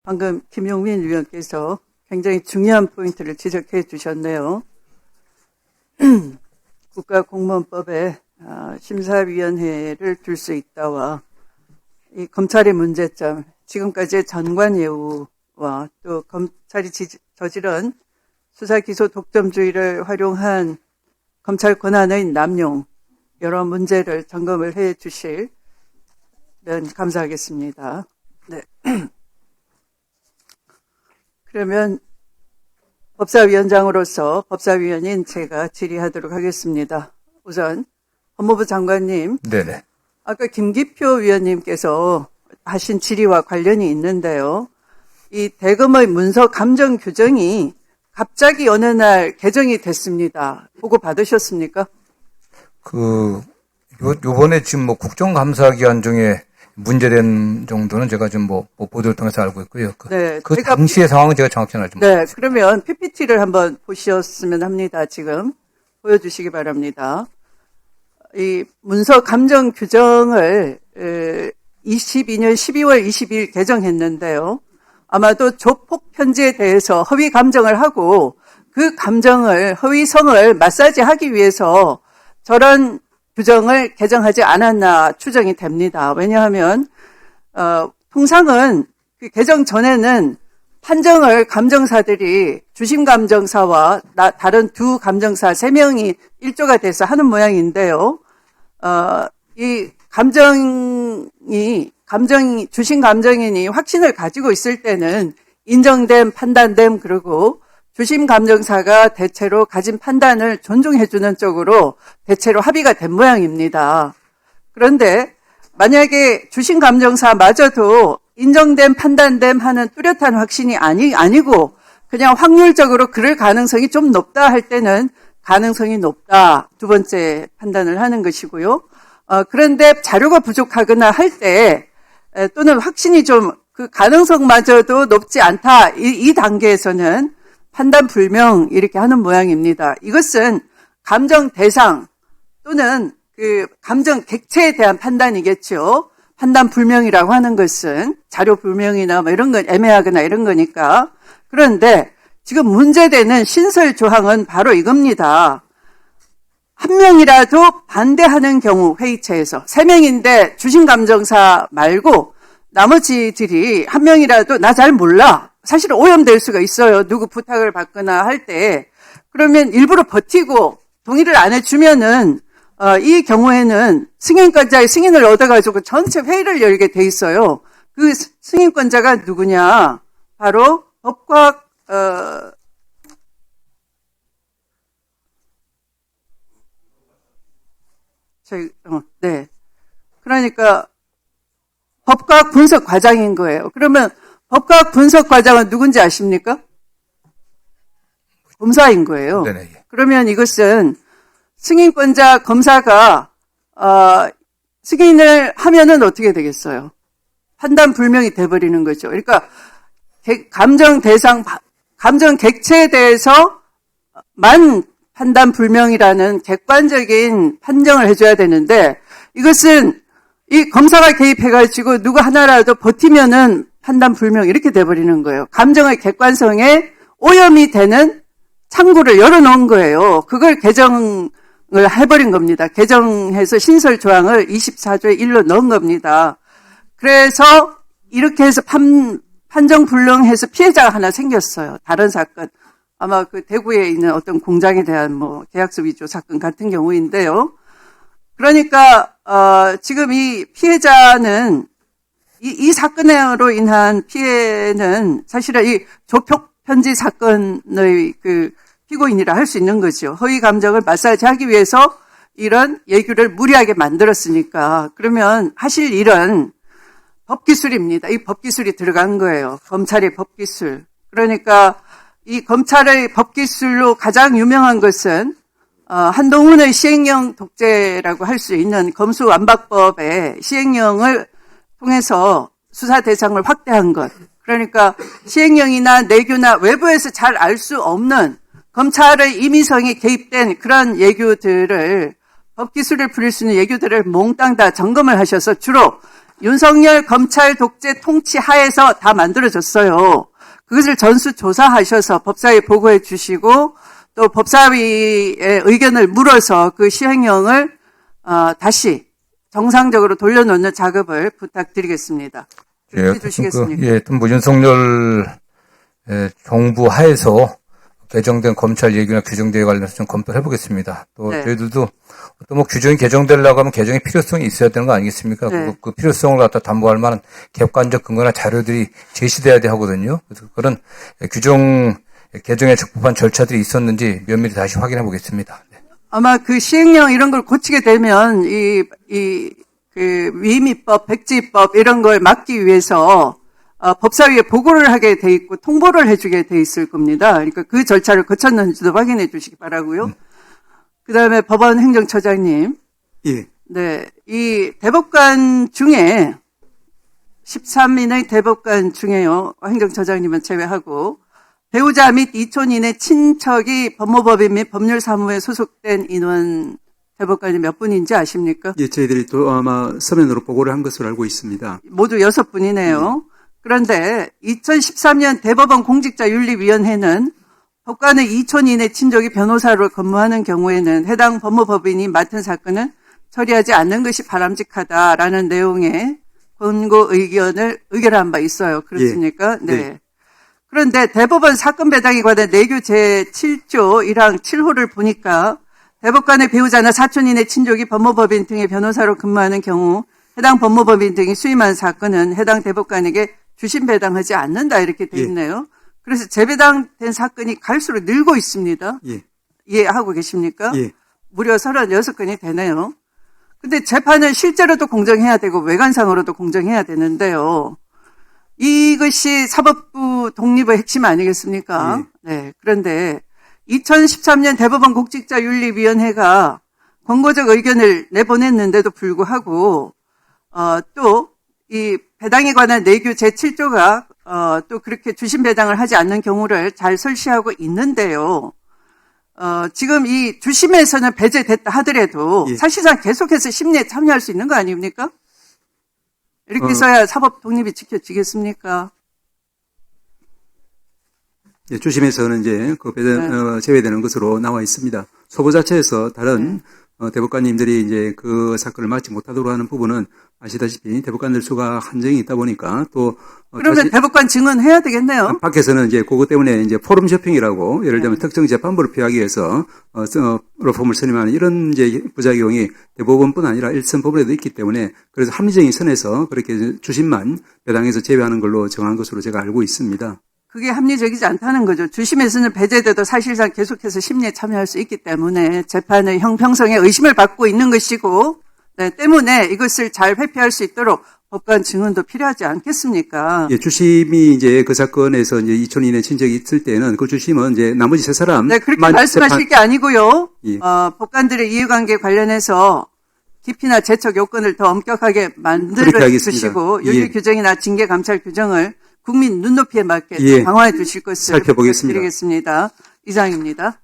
방금 김용민 위원께서 굉장히 중요한 포인트를 지적해 주셨네요. 국가공무원법에 심사위원회를 둘 수 있다와 이 검찰의 문제점, 지금까지의 전관예우와 또 검찰이 저지른 수사기소 독점주의를 활용한 검찰 권한의 남용, 여러 문제를 점검을 해 주시면 감사하겠습니다. 네. 그러면 법사위원장으로서 법사위원인 제가 질의하도록 하겠습니다. 우선 법무부 장관님, 네네. 아까 김기표 위원님께서 하신 질의와 관련이 있는데요. 이 대검의 문서 감정 규정이 갑자기 어느 날 개정이 됐습니다. 보고 받으셨습니까? 요번에 지금 국정감사 기한 중에 문제된 정도는 제가 지금 보도를 통해서 알고 있고요. 네. 그 당시의 상황은 제가 정확히 알지 못합니다. 네. 그러면 PPT를 한번 보셨으면 합니다. 지금 보여주시기 바랍니다. 이 문서 감정 규정을 22년 12월 22일 개정했는데요. 아마도 조폭 편지에 대해서 허위 감정을 하고 그 감정을 허위성을 마사지하기 위해서 저런 규정을 개정하지 않았나 추정이 됩니다. 왜냐하면 통상은 그 개정 전에는 판정을 감정사들이 주심감정사와 다른 두 감정사 3명이 일조가 돼서 하는 모양인데요. 이 주심감정인이 확신을 가지고 있을 때는 인정됨, 판단됨, 그리고 주심감정사가 대체로 가진 판단을 존중해주는 쪽으로 대체로 합의가 된 모양입니다. 그런데 만약에 주심감정사마저도 인정됨, 판단됨 하는 뚜렷한 확신이 아니고 그냥 확률적으로 그럴 가능성이 좀 높다 할 때는 가능성이 높다, 두 번째 판단을 하는 것이고요. 그런데 자료가 부족하거나 할 때 또는 확신이 좀 그 가능성마저도 높지 않다, 이 단계에서는 판단 불명 이렇게 하는 모양입니다. 이것은 감정 대상 또는 그 감정 객체에 대한 판단이겠죠. 판단 불명이라고 하는 것은 자료 불명이나 뭐 이런 건 애매하거나 이런 거니까. 그런데 지금 문제되는 신설 조항은 바로 이겁니다. 한 명이라도 반대하는 경우 회의체에서 3명인데 주심감정사 말고 나머지들이 한 명이라도 나 잘 몰라. 사실 오염될 수가 있어요. 누구 부탁을 받거나 할 때. 그러면 일부러 버티고 동의를 안 해주면은 이 경우에는 승인권자의 승인을 얻어가지고 전체 회의를 열게 돼 있어요. 그 승인권자가 누구냐? 바로 법과 네. 그러니까 법과학 분석 과장인 거예요. 그러면 법과학 분석 과장은 누군지 아십니까? 검사인 거예요. 네네. 그러면 이것은 승인권자 검사가 승인을 하면은 어떻게 되겠어요? 판단 불명이 돼버리는 거죠. 그러니까 감정 대상, 감정 객체에 대해서만 판단 불명이라는 객관적인 판정을 해줘야 되는데, 이것은 이 검사가 개입해가지고 누구 하나라도 버티면은 판단 불명 이렇게 돼버리는 거예요. 감정의 객관성에 오염이 되는 창구를 열어놓은 거예요. 그걸 개정을 해버린 겁니다. 개정해서 신설 조항을 24조에 1로 넣은 겁니다. 그래서 이렇게 해서 판정 불능해서 피해자가 하나 생겼어요. 다른 사건. 아마 그 대구에 있는 어떤 공장에 대한 계약서 위조 사건 같은 경우인데요. 그러니까 지금 이 피해자는 이 사건으로 인한 피해는 사실은 이 조폭 편지 사건의 그 피고인이라 할 수 있는 거죠. 허위 감정을 마사지하기 위해서 이런 예규를 무리하게 만들었으니까. 그러면 하실 일은 법기술입니다. 이 법기술이 들어간 거예요. 검찰의 법기술. 그러니까 이 검찰의 법기술로 가장 유명한 것은 한동훈의 시행령 독재라고 할 수 있는 검수완박법의 시행령을 통해서 수사 대상을 확대한 것. 그러니까 시행령이나 내규나 외부에서 잘 알 수 없는 검찰의 임의성이 개입된 그런 예규들을, 법기술을 부릴 수 있는 예규들을 몽땅 다 점검을 하셔서 주로 윤석열 검찰 독재 통치 하에서 다 만들어졌어요. 그것을 전수조사하셔서 법사위에 보고해 주시고 또 법사위의 의견을 물어서 그 시행령을 다시 정상적으로 돌려놓는 작업을 부탁드리겠습니다. 예, 해주시겠습니까? 윤석열 정부 하에서 개정된 검찰 얘기나 규정대에 관련해서 좀 검토를 해보겠습니다. 또 네. 저희들도 어떤 뭐 규정이 개정되려고 하면 개정의 필요성이 있어야 되는 거 아니겠습니까? 네. 그 필요성을 갖다 담보할 만한 객관적 근거나 자료들이 제시돼야 돼 하거든요. 그래서 그런 규정 개정에 적법한 절차들이 있었는지 면밀히 다시 확인해 보겠습니다. 네. 아마 그 시행령 이런 걸 고치게 되면 그 위임위법, 백지법 이런 걸 막기 위해서 법사위에 보고를 하게 돼 있고 통보를 해주게 돼 있을 겁니다. 그러니까 그 절차를 거쳤는지도 확인해 주시기 바라고요. 그다음에 법원 행정처장님, 예. 네, 이 대법관 중에 13인의 대법관 중에요. 행정처장님은 제외하고 배우자 및 이촌인의 친척이 법무법인 및 법률사무에 소속된 인원 대법관이 몇 분인지 아십니까? 예, 저희들이 또 아마 서면으로 보고를 한 것으로 알고 있습니다. 모두 6분이네요. 그런데 2013년 대법원 공직자윤리위원회는 법관의 이촌인의 친족이 변호사로 근무하는 경우에는 해당 법무법인이 맡은 사건은 처리하지 않는 것이 바람직하다라는 내용의 권고 의결한 바 있어요. 그렇습니까? 예. 네. 네. 그런데 대법원 사건 배당에 관한 내규 제7조 1항 7호를 보니까 대법관의 배우자나 사촌인의 친족이 법무법인 등의 변호사로 근무하는 경우 해당 법무법인 등이 수임한 사건은 해당 대법관에게 주신 배당하지 않는다 이렇게 돼 예. 있네요. 그래서 재배당된 사건이 갈수록 늘고 있습니다. 예. 이해하고 계십니까? 예. 무려 36건이 되네요. 근데 재판은 실제로도 공정해야 되고 외관상으로도 공정해야 되는데요. 이것이 사법부 독립의 핵심 아니겠습니까? 네. 그런데 2013년 대법원 공직자윤리위원회가 권고적 의견을 내보냈는데도 불구하고 또 이 배당에 관한 내규 제7조가 또 그렇게 주신 배당을 하지 않는 경우를 잘 설치하고 있는데요. 지금 이 주심에서는 배제됐다 하더라도 예. 사실상 계속해서 심리에 참여할 수 있는 거 아닙니까? 이렇게 해서야 사법 독립이 지켜지겠습니까? 예, 주심에서는 이제 그 제외되는 것으로 나와 있습니다. 소보 자체에서 다른 대법관님들이 이제 그 사건을 맡지 못하도록 하는 부분은 아시다시피 대법관들 수가 한정이 있다 보니까 또 그러면 대법관 증언해야 되겠네요. 밖에서는 이제 그것 때문에 이제 포럼 쇼핑이라고 예를 들면 특정 재판부를 피하기 위해서 로펌을 선임하는 이런 이제 부작용이 대법원뿐 아니라 일선 법원에도 있기 때문에 그래서 합리적인 선에서 그렇게 주심만 배당해서 제외하는 걸로 정한 것으로 제가 알고 있습니다. 그게 합리적이지 않다는 거죠. 주심에서는 배제돼도 사실상 계속해서 심리에 참여할 수 있기 때문에 재판의 형평성에 의심을 받고 있는 것이고, 네, 때문에 이것을 잘 회피할 수 있도록 법관 증언도 필요하지 않겠습니까? 예, 주심이 이제 그 사건에서 이제 이촌인의 친척이 있을 때는 그 주심은 이제 나머지 세 사람. 네, 그렇게 말씀하실 게 아니고요. 예. 법관들의 이해관계 관련해서 깊이나 제척 요건을 더 엄격하게 만들어 그렇게 하겠습니다. 주시고, 예. 윤리 규정이나 징계 감찰 규정을 국민 눈높이에 맞게 예. 강화해 주실 것을 살펴보겠습니다. 부탁드리겠습니다. 이상입니다.